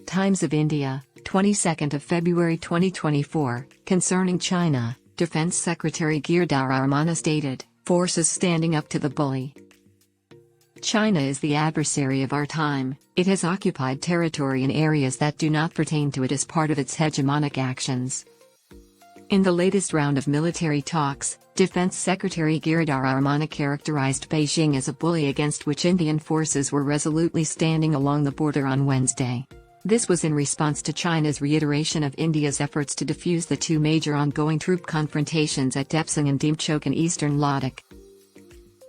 Times of India, 22nd of February 2024, concerning China, Defense Secretary Giridhar Aramane stated, "Forces standing up to the bully. China is the adversary of our time. It has occupied territory in areas that do not pertain to it as part of its hegemonic actions." In the latest round of military talks, Defense Secretary Giridhar Aramane characterized Beijing as a bully against which Indian forces were resolutely standing along the border on Wednesday. This was in response to China's reiteration of India's efforts to defuse the two major ongoing troop confrontations at Depsang and Demchok in eastern Ladakh.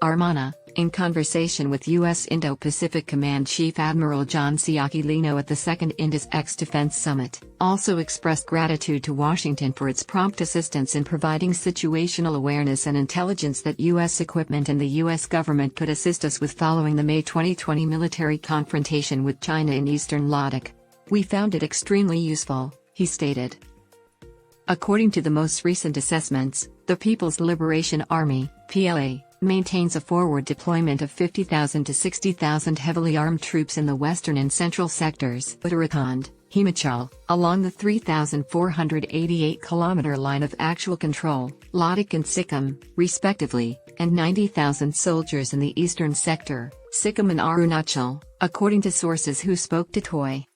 Aramane, in conversation with U.S. Indo-Pacific Command Chief Admiral John C. Aquilino at the Second Indus-Ex Defense Summit, also expressed gratitude to Washington for its prompt assistance in providing situational awareness and intelligence that U.S. equipment and the U.S. government could assist us with following the May 2020 military confrontation with China in eastern Ladakh. "We found it extremely useful," he stated. According to the most recent assessments, the People's Liberation Army, PLA, maintains a forward deployment of 50,000 to 60,000 heavily armed troops in the western and central sectors, Uttarakhand, Himachal, along the 3,488-kilometer line of actual control, Ladakh and Sikkim, respectively, and 90,000 soldiers in the eastern sector, Sikkim and Arunachal, according to sources who spoke to TOI.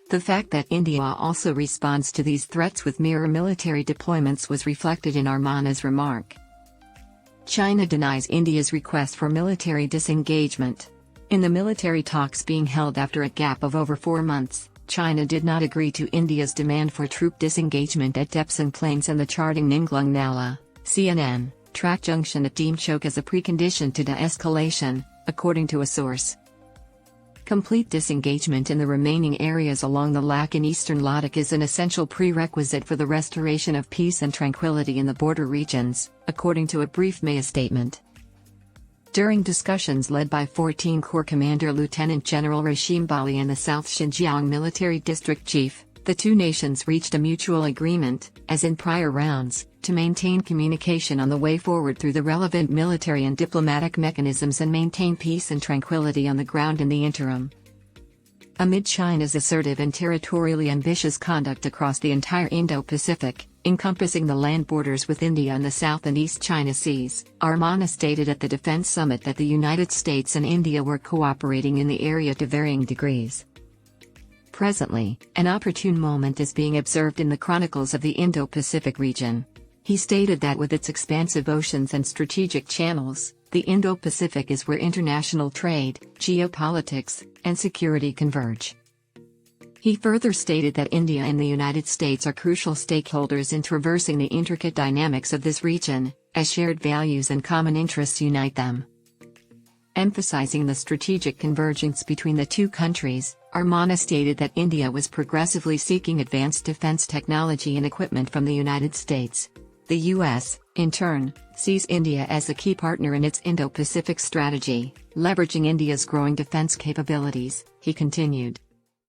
The fact that India also responds to these threats with mirror military deployments was reflected in Aramane's remark. China denies India's request for military disengagement. In the military talks being held after a gap of over 4 months, China did not agree to India's demand for troop disengagement at Depsang Plains and the Charding Ninglung Nala, CNN, track junction at Demchok as a precondition to de-escalation, according to a source. Complete disengagement in the remaining areas along the Ladakh in eastern Ladakh is an essential prerequisite for the restoration of peace and tranquility in the border regions, according to a brief May statement. During discussions led by 14 Corps Commander Lieutenant General Rashim Bali and the South Xinjiang Military District Chief, the two nations reached a mutual agreement, as in prior rounds, to maintain communication on the way forward through the relevant military and diplomatic mechanisms and maintain peace and tranquility on the ground in the interim. Amid China's assertive and territorially ambitious conduct across the entire Indo-Pacific, encompassing the land borders with India and the South and East China Seas, Aramane stated at the Defense Summit that the United States and India were cooperating in the area to varying degrees. Presently, an opportune moment is being observed in the chronicles of the Indo-Pacific region. He stated that with its expansive oceans and strategic channels, the Indo-Pacific is where international trade, geopolitics, and security converge. He further stated that India and the United States are crucial stakeholders in traversing the intricate dynamics of this region, as shared values and common interests unite them. Emphasizing the strategic convergence between the two countries, Aramane stated that India was progressively seeking advanced defense technology and equipment from the United States. The U.S., in turn, sees India as a key partner in its Indo-Pacific strategy, leveraging India's growing defense capabilities, he continued.